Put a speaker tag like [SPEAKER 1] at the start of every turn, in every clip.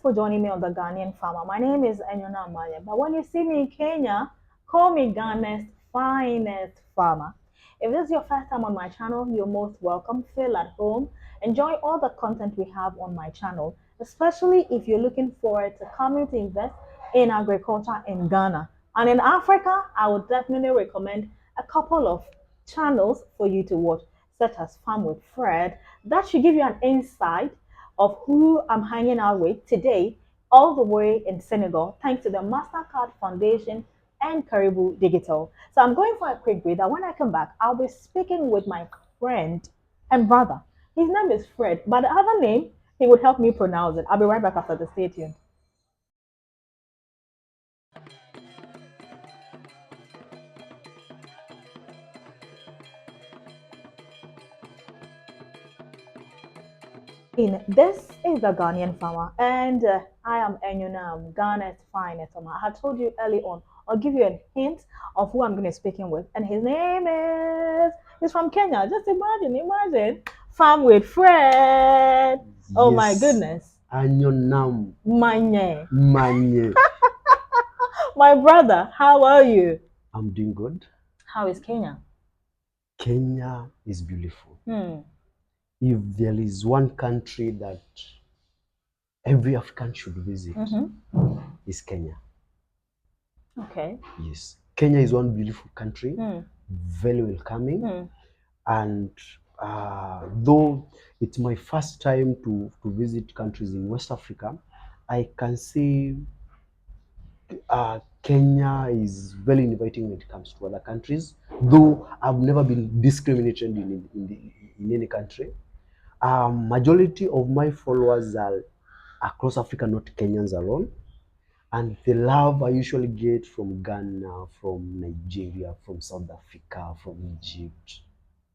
[SPEAKER 1] for joining me on the Ghanaian Farmer. My name is Enyona Amaya, but when you see me in Kenya, call me Ghana's finest farmer. If this is your first time on my channel, you're most welcome. Feel at home. Enjoy all the content we have on my channel, especially if you're looking forward to coming to invest in agriculture in Ghana. And in Africa, I would definitely recommend a couple of channels for you to watch, such as Farm with Fred. That should give you an insight of who I'm hanging out with today, all the way in Senegal, thanks to the MasterCard Foundation and Caribou Digital. So I'm going for a quick break. And when I come back, I'll be speaking with my friend and brother. His name is Fred, but the other name, he would help me pronounce it. I'll be right back after the stay tuned. This is the Ghanaian farmer, and I am Enyonam, Ghana's finest farmer. I had told you early on, I'll give you a hint of who I'm going to be speaking with, and his name is, he's from Kenya. Just imagine, Farm with Fred. Oh my goodness.
[SPEAKER 2] Anyonam.
[SPEAKER 1] Manye.
[SPEAKER 2] Manye.
[SPEAKER 1] My brother, how are you?
[SPEAKER 2] I'm doing good.
[SPEAKER 1] How is Kenya?
[SPEAKER 2] Kenya is beautiful. If there is one country that every African should visit, is Kenya.
[SPEAKER 1] Okay.
[SPEAKER 2] Yes. Kenya is one beautiful country, very welcoming. And though it's my first time to visit countries in West Africa, I can say Kenya is very inviting when it comes to other countries, though I've never been discriminated in any country. Majority of my followers are across Africa, not Kenyans alone. And the love I usually get from Ghana, from Nigeria, from South Africa, from Egypt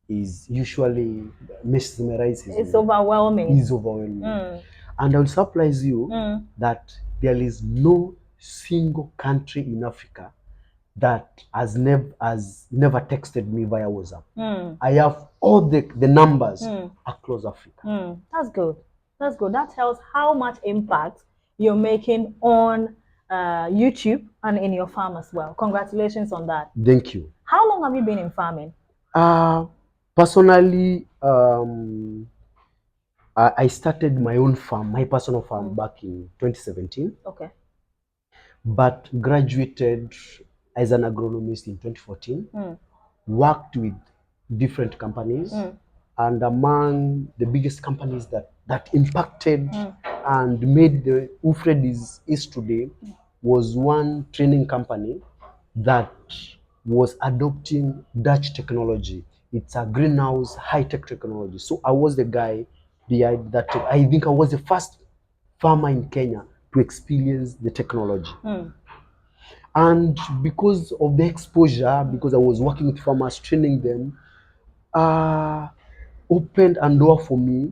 [SPEAKER 2] is usually mesmerizes
[SPEAKER 1] It's
[SPEAKER 2] me.
[SPEAKER 1] overwhelming.
[SPEAKER 2] It's overwhelming. And I will surprise you that there is no single country in Africa that has never texted me via WhatsApp. I have all the numbers across Africa.
[SPEAKER 1] That's good. That's good. That tells how much impact you're making on YouTube and in your farm as well. Congratulations on that.
[SPEAKER 2] Thank you.
[SPEAKER 1] How long have you been in farming?
[SPEAKER 2] Personally, I started my own farm, my personal farm, back in 2017.
[SPEAKER 1] Okay.
[SPEAKER 2] But graduated as an agronomist in 2014. Worked with different companies. And among the biggest companies that impacted and made the who Fred is today was one training company that was adopting Dutch technology. It's a greenhouse high-tech technology. So I was the guy behind that. I think I was the first farmer in Kenya to experience the technology. And because of the exposure, because I was working with farmers, training them, opened a door for me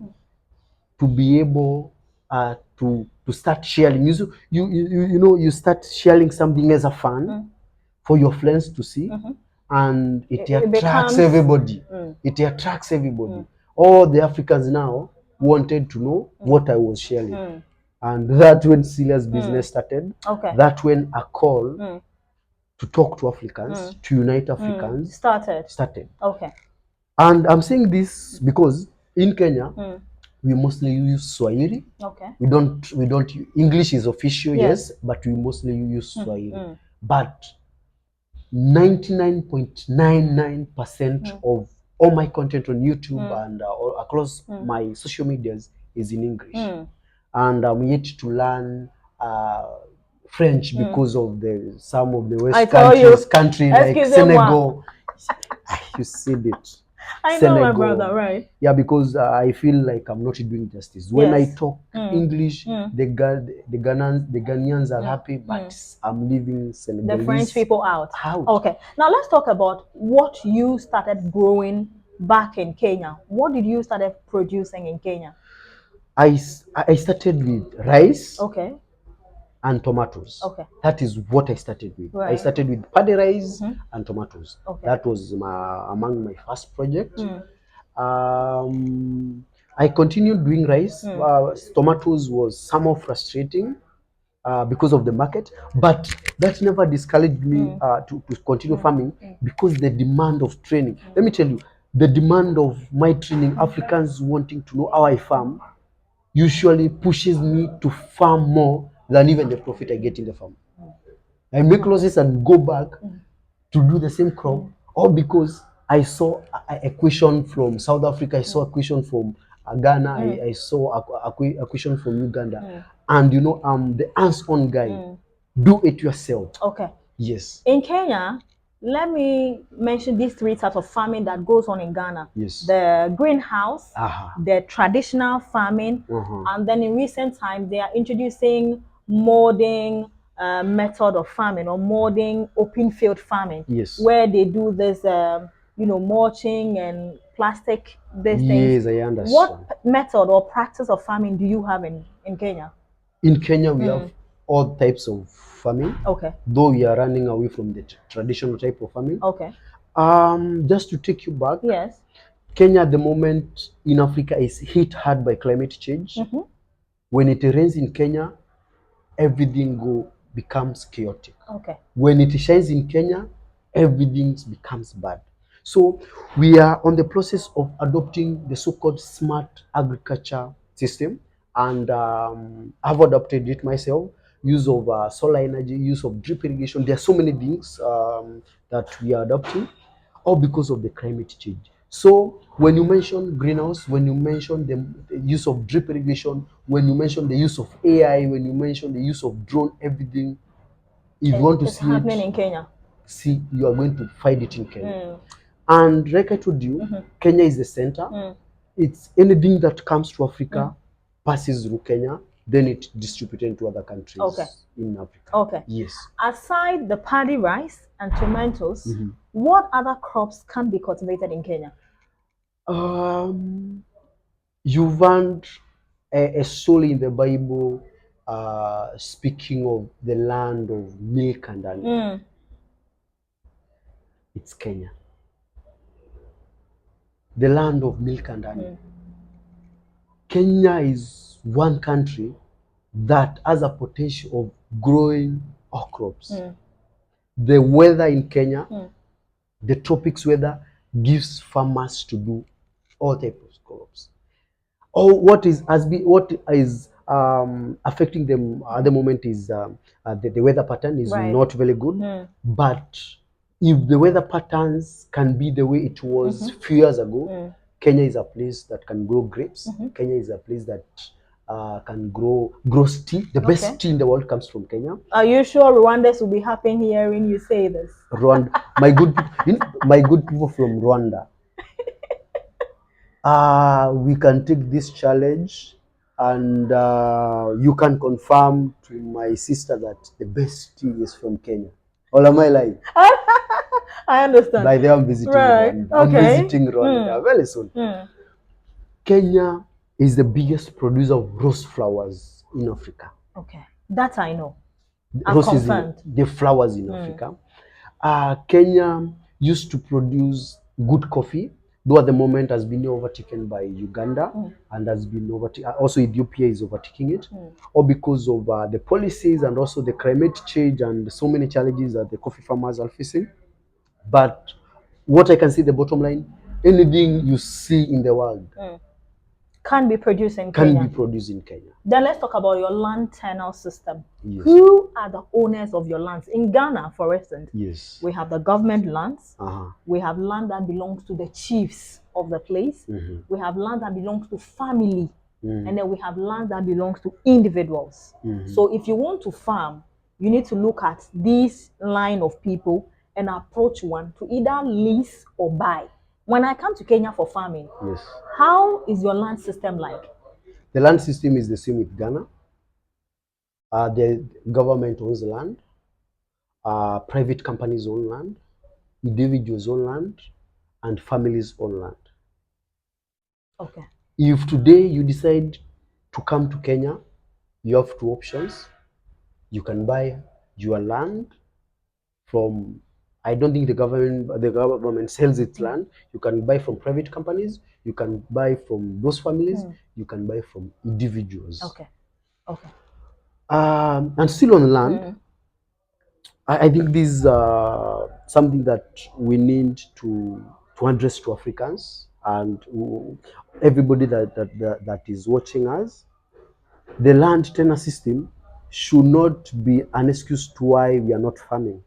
[SPEAKER 2] to be able to start sharing. You know, you start sharing something as a fun for your friends to see, and it attracts everybody. It attracts everybody. All the Africans now wanted to know what I was sharing. And that's when serious business started.
[SPEAKER 1] Okay.
[SPEAKER 2] That's when a call to talk to Africans, to unite Africans, started.
[SPEAKER 1] Okay.
[SPEAKER 2] And I'm saying this because in Kenya, we mostly use Swahili.
[SPEAKER 1] Okay.
[SPEAKER 2] We don't English is official, yes, but we mostly use Swahili. But 99.99% of all my content on YouTube and across my social medias is in English. And I'm yet to learn French because of some of the West countries like Senegal. You said it.
[SPEAKER 1] I know, my brother, right?
[SPEAKER 2] Yeah, because I feel like I'm not doing justice. When I talk English, the Ghanaians are happy, but I'm leaving Senegalese.
[SPEAKER 1] The French people out. Okay. Now let's talk about what you started growing back in Kenya. What did you started producing in Kenya?
[SPEAKER 2] I started with rice.
[SPEAKER 1] Okay.
[SPEAKER 2] And tomatoes.
[SPEAKER 1] Okay.
[SPEAKER 2] That is what I started with.
[SPEAKER 1] Right.
[SPEAKER 2] I started with paddy rice and tomatoes.
[SPEAKER 1] Okay.
[SPEAKER 2] That was among my first project. I continued doing rice. Tomatoes was somehow frustrating because of the market, but that never discouraged me to continue farming because the demand of training. Let me tell you, the demand of my training, Africans wanting to know how I farm, usually pushes me to farm more than even the profit I get in the farm. I make losses and go back to do the same crop, all because I saw a question from South Africa, I saw a question from Ghana, I saw a question from Uganda, and you know, I'm the hands-on guy. Do it yourself.
[SPEAKER 1] Okay.
[SPEAKER 2] Yes.
[SPEAKER 1] In Kenya, let me mention these three types of farming that goes on in Ghana.
[SPEAKER 2] Yes.
[SPEAKER 1] The greenhouse, the traditional farming, and then in recent times they are introducing modern method of farming or modern open field farming.
[SPEAKER 2] Yes.
[SPEAKER 1] Where they do this, you know, mulching and plastic these things.
[SPEAKER 2] Yes, I understand.
[SPEAKER 1] What method or practice of farming do you have in Kenya?
[SPEAKER 2] In Kenya, we have all types of farming.
[SPEAKER 1] Okay.
[SPEAKER 2] Though we are running away from the traditional type of farming.
[SPEAKER 1] Okay.
[SPEAKER 2] Just to take you back.
[SPEAKER 1] Yes.
[SPEAKER 2] Kenya at the moment in Africa is hit hard by climate change. When it rains in Kenya, everything becomes chaotic.
[SPEAKER 1] Okay.
[SPEAKER 2] When it shines in Kenya, everything becomes bad. So we are on the process of adopting the so-called smart agriculture system, and I've adopted it myself. Use of solar energy, use of drip irrigation. There are so many things that we are adopting, all because of the climate change. So when you mention greenhouse, when you mention the use of drip irrigation, when you mention the use of AI, when you mention the use of drone, everything, if you want to
[SPEAKER 1] It's
[SPEAKER 2] see
[SPEAKER 1] happening
[SPEAKER 2] it,
[SPEAKER 1] in Kenya.
[SPEAKER 2] see, you are going to find it in Kenya. And like I told you, Kenya is the center. It's anything that comes to Africa passes through Kenya, then it distributed to other countries in Africa.
[SPEAKER 1] Okay.
[SPEAKER 2] Yes.
[SPEAKER 1] Aside the paddy rice and tomatoes, what other crops can be cultivated in Kenya?
[SPEAKER 2] You found a story in the Bible speaking of the land of milk and honey. It's Kenya. The land of milk and honey. Kenya is one country that has a potential of growing all crops. The weather in Kenya, the tropics weather, gives farmers to do all types of crops. Or what is affecting them at the moment is the weather pattern is not very good. But if the weather patterns can be the way it was few years ago, Kenya is a place that can grow grapes. Kenya is a place that can grow tea. The best tea in the world comes from Kenya.
[SPEAKER 1] Are you sure Rwandans will be happy hearing you say this?
[SPEAKER 2] Rwanda, my good people from Rwanda. We can take this challenge, and you can confirm to my sister that the best tea is from Kenya. Or am I lying?
[SPEAKER 1] I understand.
[SPEAKER 2] By the way, I'm visiting Rwanda. I'm visiting Rwanda very soon. Kenya is the biggest producer of rose flowers in Africa.
[SPEAKER 1] Okay, that I know.
[SPEAKER 2] Roses, the flowers in Africa. Kenya used to produce good coffee, though at the moment has been overtaken by Uganda and has been overtaken. Also, Ethiopia is overtaking it, all because of the policies and also the climate change and so many challenges that the coffee farmers are facing. But what I can see, the bottom line, anything you see in the world
[SPEAKER 1] can be produced in Kenya.
[SPEAKER 2] Can be produced in Kenya.
[SPEAKER 1] Then let's talk about your land tenure system.
[SPEAKER 2] Yes.
[SPEAKER 1] Who are the owners of your lands? In Ghana, for instance,
[SPEAKER 2] yes,
[SPEAKER 1] we have the government lands. We have land that belongs to the chiefs of the place. We have land that belongs to family. And then we have land that belongs to individuals. So if you want to farm, you need to look at this line of people and approach one to either lease or buy. When I come to Kenya for farming,
[SPEAKER 2] yes,
[SPEAKER 1] how is your land system like?
[SPEAKER 2] The land system is the same with Ghana. The government owns land, private companies own land, individuals own land, and families own land.
[SPEAKER 1] Okay.
[SPEAKER 2] If today you decide to come to Kenya, you have two options. You can buy your land from I don't think the government sells its land. You can buy from private companies. You can buy from those families. You can buy from individuals.
[SPEAKER 1] Okay. Okay.
[SPEAKER 2] And still on land, I think this is something that we need to address to Africans and everybody that is watching us. The land tenure system should not be an excuse to why we are not farming.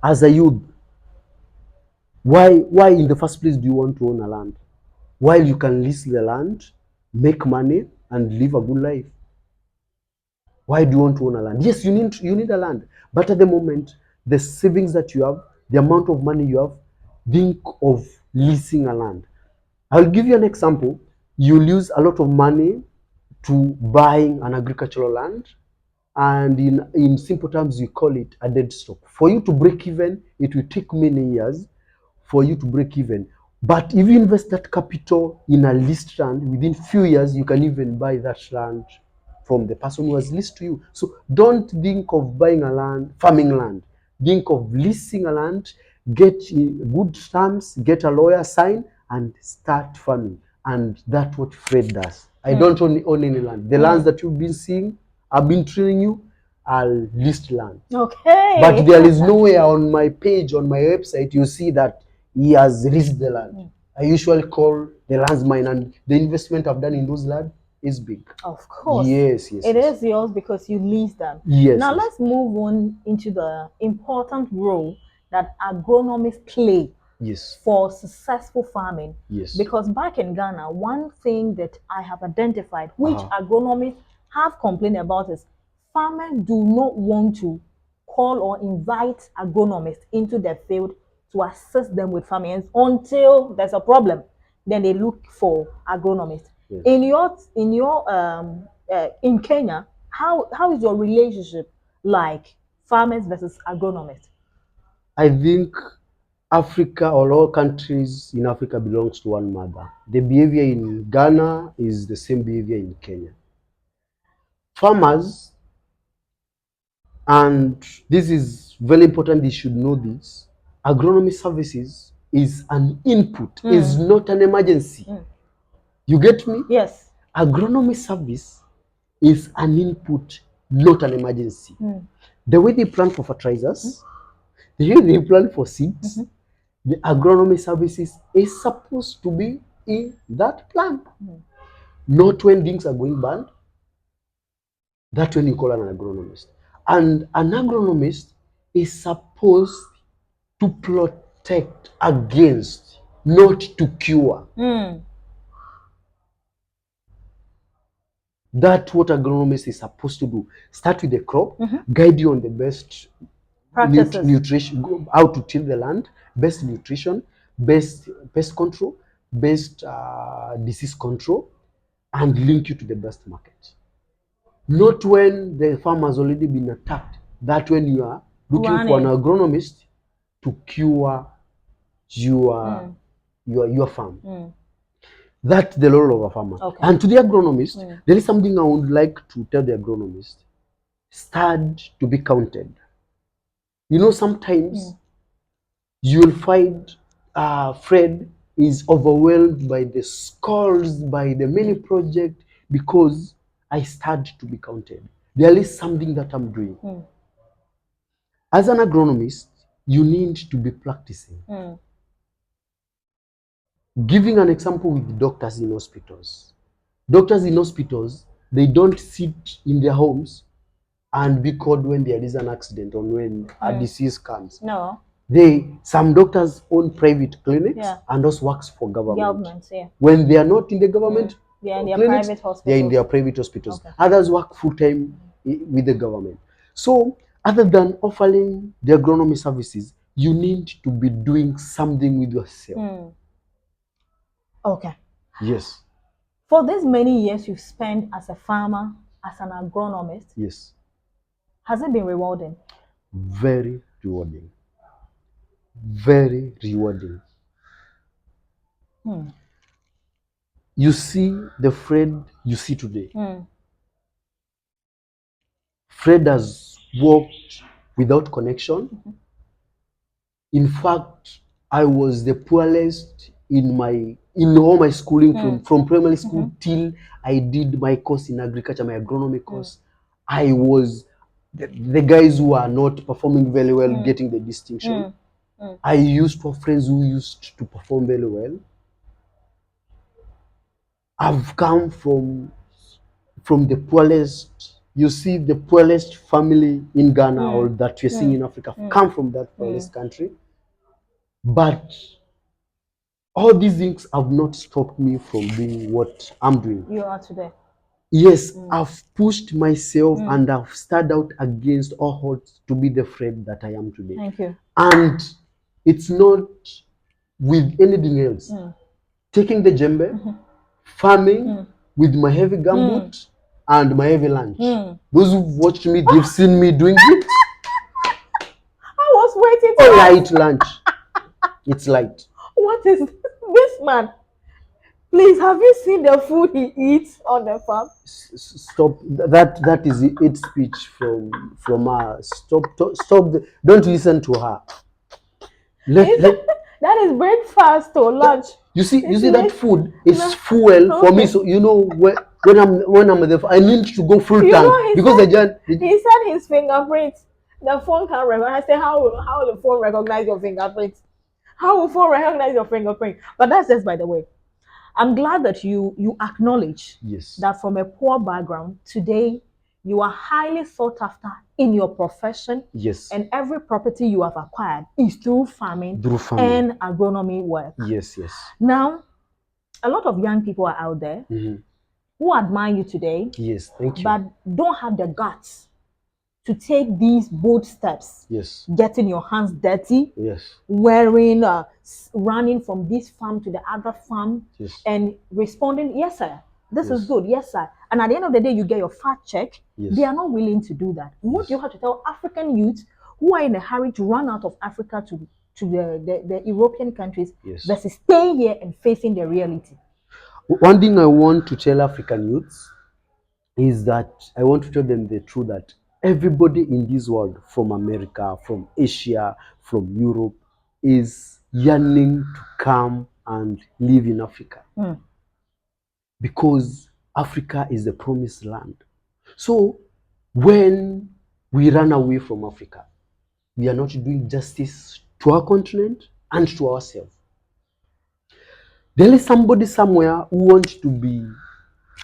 [SPEAKER 2] As a youth, why in the first place do you want to own a land? While you can lease the land, make money, and live a good life. Why do you want to own a land? Yes, you need a land, but at the moment, the savings that you have, the amount of money you have, think of leasing a land. I'll give you an example. You'll use a lot of money to buying an agricultural land, and in simple terms, we call it a dead stock. For you to break even, it will take many years for you to break even. But if you invest that capital in a leased land, within few years, you can even buy that land from the person who has leased to you. So don't think of buying a land, farming land. Think of leasing a land, get good terms, get a lawyer, sign, and start farming. And that's what Fred does. I don't own any land. The lands that you've been seeing, I've been training you, are leased land.
[SPEAKER 1] Okay.
[SPEAKER 2] But there is nowhere on my page, on my website, you see that he has leased the land. I usually call the lands mine, and the investment I've done in those land is big.
[SPEAKER 1] Of course.
[SPEAKER 2] Yes.
[SPEAKER 1] It is yours because you lease them.
[SPEAKER 2] Yes.
[SPEAKER 1] Now let's move on into the important role that agronomists play for successful farming.
[SPEAKER 2] Yes.
[SPEAKER 1] Because back in Ghana, one thing that I have identified, which agronomists have complained about, is farmers do not want to call or invite agronomists into their field to assist them with farming until there's a problem. Then they look for agronomists. Yes. In Kenya, how is your relationship like farmers versus agronomists?
[SPEAKER 2] I think Africa, or all countries in Africa, belongs to one mother. The behavior in Ghana is the same behavior in Kenya. Farmers, and this is very important, you should know this, agronomy services is an input, is not an emergency. You get me?
[SPEAKER 1] Yes.
[SPEAKER 2] Agronomy service is an input, not an emergency. The way they plan for fertilizers, the way they plan for seeds, the agronomy services is supposed to be in that plan. Not when things are going bad. That's when you call an agronomist. And an agronomist is supposed to protect against, not to cure. That's what agronomist is supposed to do. Start with the crop, guide you on the best nutrition, how to till the land, best nutrition, best pest control, best disease control, and link you to the best market. Not when the farm has already been attacked. That when you are looking for an agronomist to cure your farm. That's the role of a farmer. Okay. And to the agronomist, there is something I would like to tell the agronomist. Start to be counted. You know, sometimes you'll find Fred is overwhelmed by the scores, by the many projects, because I start to be counted. There is something that I'm doing. As an agronomist, you need to be practicing. Giving an example with doctors in hospitals. Doctors in hospitals, they don't sit in their homes and be called when there is an accident or when a disease comes.
[SPEAKER 1] No.
[SPEAKER 2] Some doctors own private clinics and also works for government. When they are not in the government
[SPEAKER 1] they are in their
[SPEAKER 2] clinics,
[SPEAKER 1] private hospitals.
[SPEAKER 2] they are in their private hospitals. Okay. Others work full-time with the government. So other than offering the agronomy services, you need to be doing something with yourself.
[SPEAKER 1] Okay.
[SPEAKER 2] Yes.
[SPEAKER 1] For these many years you've spent as a farmer, as an agronomist,
[SPEAKER 2] yes,
[SPEAKER 1] has it been rewarding?
[SPEAKER 2] Very rewarding. Very rewarding. You see the Fred you see today. Fred has worked without connection. In fact, I was the poorest in all my schooling from primary school till I did my course in agriculture, my agronomy course. I was the guys who are not performing very well getting the distinction. I used to have friends who used to perform very well. I've come from the poorest. You see, the poorest family in Ghana or that you're seeing in Africa come from that poorest country. But all these things have not stopped me from doing what I'm doing.
[SPEAKER 1] You are today.
[SPEAKER 2] Yes, I've pushed myself and I've stood out against all odds to be the friend that I am today.
[SPEAKER 1] Thank you.
[SPEAKER 2] And it's not with anything else. Taking the djembe, farming with my heavy gumboot and my heavy lunch. Those who've watched me, they've seen me doing it.
[SPEAKER 1] I was waiting
[SPEAKER 2] A
[SPEAKER 1] to
[SPEAKER 2] light lunch. It's light.
[SPEAKER 1] What is this man? Please, have you seen the food he eats on the farm?
[SPEAKER 2] Stop. That is it speech from her. Stop. Stop. Don't listen to her.
[SPEAKER 1] That is breakfast or lunch.
[SPEAKER 2] You see
[SPEAKER 1] It's
[SPEAKER 2] that
[SPEAKER 1] late.
[SPEAKER 2] food is
[SPEAKER 1] No.
[SPEAKER 2] fuel for me.
[SPEAKER 1] Okay.
[SPEAKER 2] So you know when I'm there, I need to go full
[SPEAKER 1] You
[SPEAKER 2] tank
[SPEAKER 1] know, he
[SPEAKER 2] because
[SPEAKER 1] said his fingerprints. The phone can recognize. I say, how will the phone recognize your fingerprint? How will phone recognize your fingerprint? But that's just by the way. I'm glad that you acknowledge
[SPEAKER 2] Yes.
[SPEAKER 1] that from a poor background today you are highly sought after in your profession.
[SPEAKER 2] Yes.
[SPEAKER 1] And every property you have acquired is through farming, and agronomy work.
[SPEAKER 2] Yes, yes.
[SPEAKER 1] Now, a lot of young people are out there who admire you today.
[SPEAKER 2] Yes, thank you.
[SPEAKER 1] But don't have the guts to take these bold steps.
[SPEAKER 2] Yes.
[SPEAKER 1] Getting your hands dirty.
[SPEAKER 2] Yes.
[SPEAKER 1] Wearing, running from this farm to the other farm.
[SPEAKER 2] Yes.
[SPEAKER 1] And responding, yes, sir. This is good, yes, sir. And at the end of the day, you get your fat check.
[SPEAKER 2] Yes.
[SPEAKER 1] They are not willing to do that. What do you have to tell African youths who are in a hurry to run out of Africa to the European countries versus staying here and facing the reality?
[SPEAKER 2] One thing I want to tell African youths is that I want to tell them the truth that everybody in this world, from America, from Asia, from Europe, is yearning to come and live in Africa. Because Africa is the promised land. So when we run away from Africa, we are not doing justice to our continent and to ourselves. There is somebody somewhere who wants to be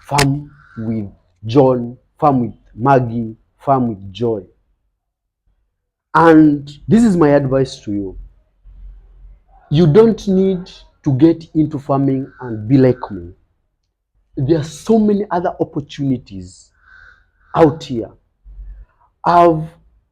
[SPEAKER 2] farm with John, farm with Maggie, farm with Joy. And this is my advice to you. You don't need to get into farming and be like me. There are so many other opportunities out here. I've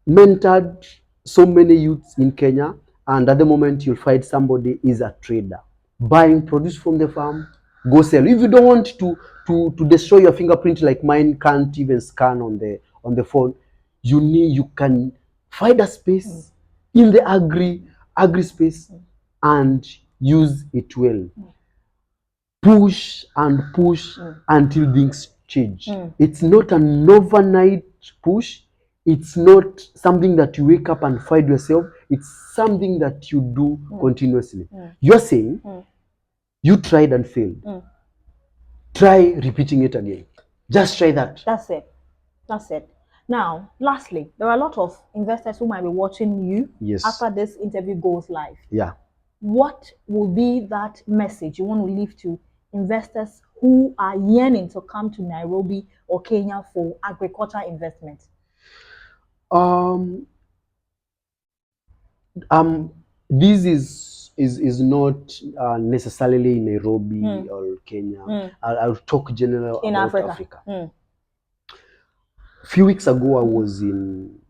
[SPEAKER 2] mentored so many youths in Kenya, and at the moment you'll find somebody is a trader, buying produce from the farm, go sell. If you don't want to destroy your fingerprint like mine can't even scan on the phone, you can find a space in the agri space and use it well. Push and push until things change. It's not an overnight push. It's not something that you wake up and find yourself. It's something that you do continuously. You're saying you tried and failed. Try repeating it again. Just try that.
[SPEAKER 1] That's it. That's it. Now, lastly, there are a lot of investors who might be watching you after this interview goes live.
[SPEAKER 2] Yeah.
[SPEAKER 1] What will be that message you want to leave to investors who are yearning to come to Nairobi or Kenya for agriculture investment?
[SPEAKER 2] This is not necessarily in Nairobi or Kenya. I'll talk general
[SPEAKER 1] in
[SPEAKER 2] about
[SPEAKER 1] Africa.
[SPEAKER 2] A few weeks ago, I was in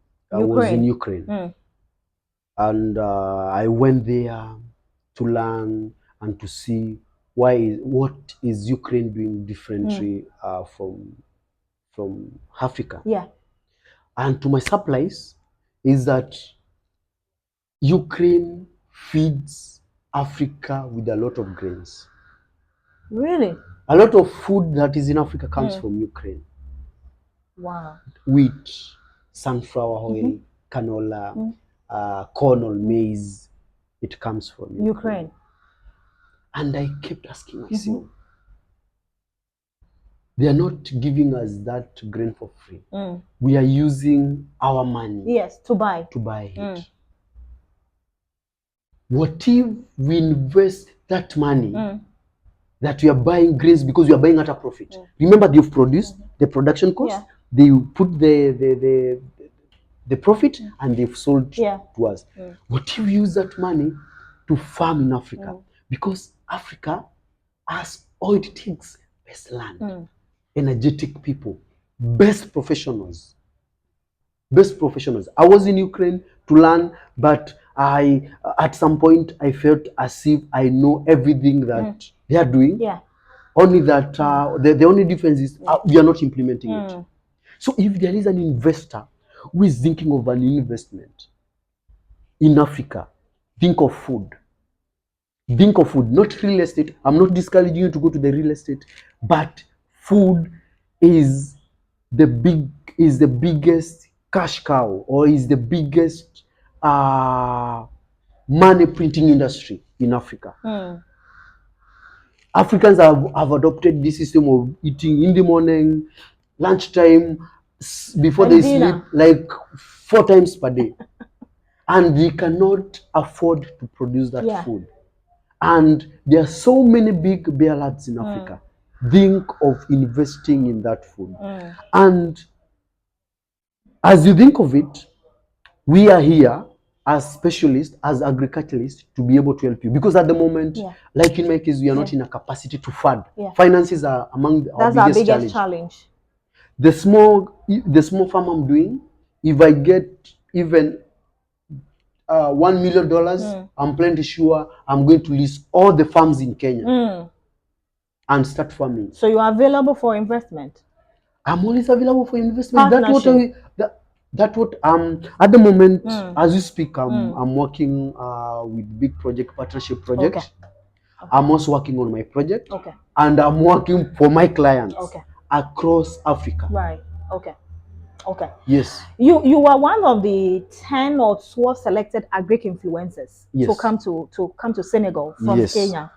[SPEAKER 2] Ukraine, and I went there to learn and to see what is Ukraine doing differently from Africa.
[SPEAKER 1] Yeah.
[SPEAKER 2] And to my surprise is that Ukraine feeds Africa with a lot of grains.
[SPEAKER 1] Really?
[SPEAKER 2] A lot of food that is in Africa comes from Ukraine.
[SPEAKER 1] Wow.
[SPEAKER 2] Wheat, sunflower oil, canola, corn or maize. It comes from
[SPEAKER 1] Ukraine.
[SPEAKER 2] And I kept asking myself, they are not giving us that grain for free. We are using our money,
[SPEAKER 1] yes, to buy
[SPEAKER 2] it. What if we invest that money that we are buying grains because we are buying at a profit? Remember, they've produced the production cost, they put the profit, and they've sold to us. What if we use that money to farm in Africa? Because Africa has all it takes: best land, energetic people, best professionals. I was in Ukraine to learn, but at some point I felt as if I know everything that they are doing. Only that the only difference is we are not implementing it. So if there is an investor who is thinking of an investment in Africa, think of food. Think of food, not real estate. I'm not discouraging you to go to the real estate, but food is the biggest cash cow, or is the biggest money printing industry in Africa. Africans have adopted this system of eating in the morning, lunchtime, before
[SPEAKER 1] and
[SPEAKER 2] they
[SPEAKER 1] dinner.
[SPEAKER 2] sleep, like 4 times per day. And we cannot afford to produce that food. And there are so many big beer lads in Africa. Think of investing in that food. And as you think of it, we are here as specialists, as agriculturalists, to be able to help you. Because at the moment, like in my case, we are not in a capacity to fund. Finances are among our biggest challenge. The small farm I'm doing, if I get even $1 million, I'm plenty sure I'm going to list all the farms in Kenya and start farming.
[SPEAKER 1] So you are available for investment?
[SPEAKER 2] I'm always available for investment. That's what at the moment, as you speak, I'm working with big project partnership project. Okay. I'm also working on my project. Okay. And I'm working for my clients across Africa.
[SPEAKER 1] Right. Okay. Okay.
[SPEAKER 2] Yes.
[SPEAKER 1] You were one of the 10 or 12 selected agric influencers to come to Senegal from Kenya.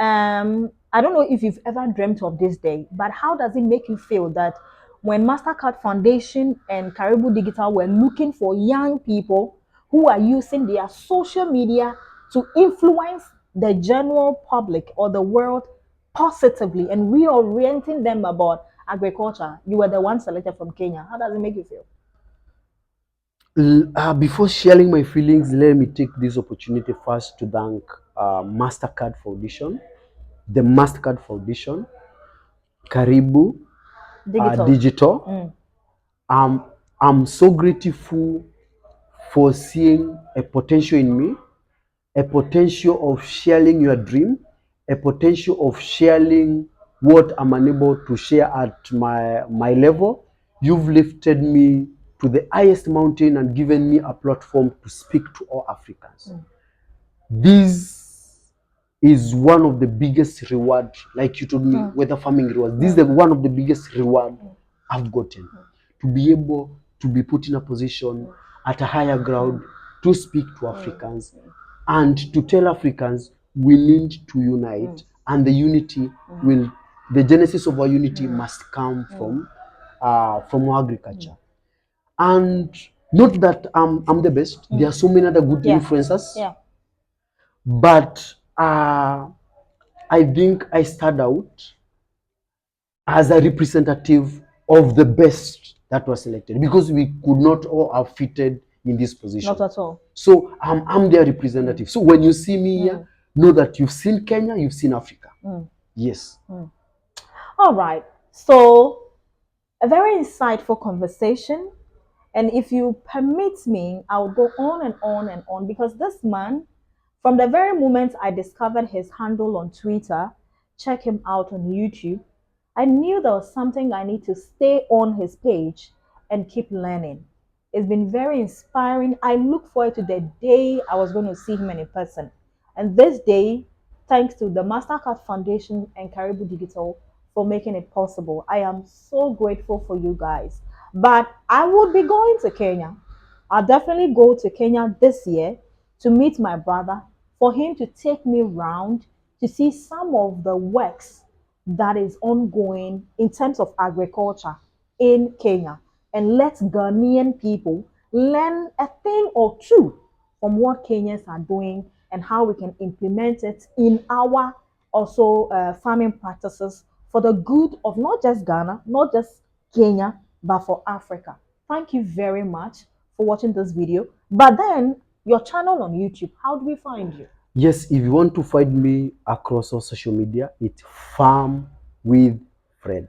[SPEAKER 1] I don't know if you've ever dreamt of this day, but how does it make you feel that when MasterCard Foundation and Caribou Digital were looking for young people who are using their social media to influence the general public or the world positively and reorienting them about agriculture, you were the one selected from Kenya? How does it make you feel?
[SPEAKER 2] Before sharing my feelings, let me take this opportunity first to thank MasterCard Foundation, the MasterCard Foundation, Caribou Digital. I'm so grateful for seeing a potential in me, a potential of sharing your dream, a potential of sharing what I'm unable to share at my level. You've lifted me to the highest mountain and given me a platform to speak to all Africans. This is one of the biggest rewards, like you told me, whether farming rewards. This is one of the biggest rewards I've gotten, to be able to be put in a position at a higher ground to speak to Africans and to tell Africans we need to unite, and the unity will, the genesis of our unity must come from agriculture. And not that I'm the best. There are so many other good influencers, but I think I stand out as a representative of the best that was selected, because we could not all have fitted in this position.
[SPEAKER 1] Not at all.
[SPEAKER 2] So I'm their representative. So when you see me here, know that you've seen Kenya, you've seen Africa. Yes.
[SPEAKER 1] All right. So a very insightful conversation. And if you permit me, I'll go on and on and on, because this man, from the very moment I discovered his handle on Twitter, check him out on YouTube, I knew there was something I need to stay on his page and keep learning. It's been very inspiring. I look forward to the day I was going to see him in person. And this day, thanks to the MasterCard Foundation and Caribou Digital for making it possible. I am so grateful for you guys. But I will be going to Kenya. I'll definitely go to Kenya this year to meet my brother for him to take me round to see some of the works that is ongoing in terms of agriculture in Kenya and let Ghanaian people learn a thing or two from what Kenyans are doing and how we can implement it in our also farming practices for the good of not just Ghana, not just Kenya, but for Africa. Thank you very much for watching this video. But then your channel on YouTube, how do we find you?
[SPEAKER 2] Yes, if you want to find me across all social media, it's Farm with Fred.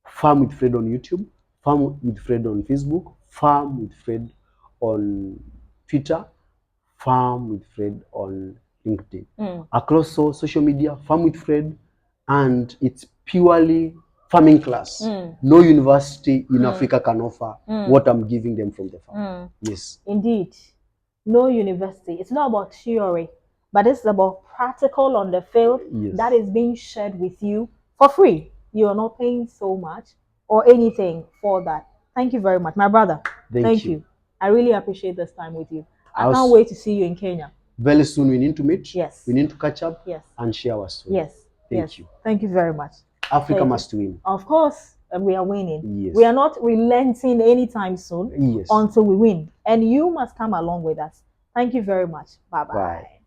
[SPEAKER 2] Farm with Fred on YouTube, Farm with Fred on Facebook, Farm with Fred on Twitter, Farm with Fred on LinkedIn. Across all social media, Farm with Fred, and it's purely farming class. No university in Africa can offer what I'm giving them from the farm. Yes.
[SPEAKER 1] Indeed. No university. It's not about theory, but it's about practical on the field that is being shared with you for free. You're not paying so much or anything for that. Thank you very much, my brother.
[SPEAKER 2] Thank you.
[SPEAKER 1] I really appreciate this time with you. I
[SPEAKER 2] I'll
[SPEAKER 1] can't wait to see you in Kenya.
[SPEAKER 2] Very soon we need to meet.
[SPEAKER 1] Yes.
[SPEAKER 2] We need to catch up.
[SPEAKER 1] Yes.
[SPEAKER 2] And share our story.
[SPEAKER 1] Yes.
[SPEAKER 2] Thank you.
[SPEAKER 1] Thank you very much.
[SPEAKER 2] Africa must win.
[SPEAKER 1] Of course, and we are winning.
[SPEAKER 2] Yes.
[SPEAKER 1] We are not relenting anytime soon
[SPEAKER 2] Yes.
[SPEAKER 1] until we win. And you must come along with us. Thank you very much. Bye-bye.
[SPEAKER 2] Bye.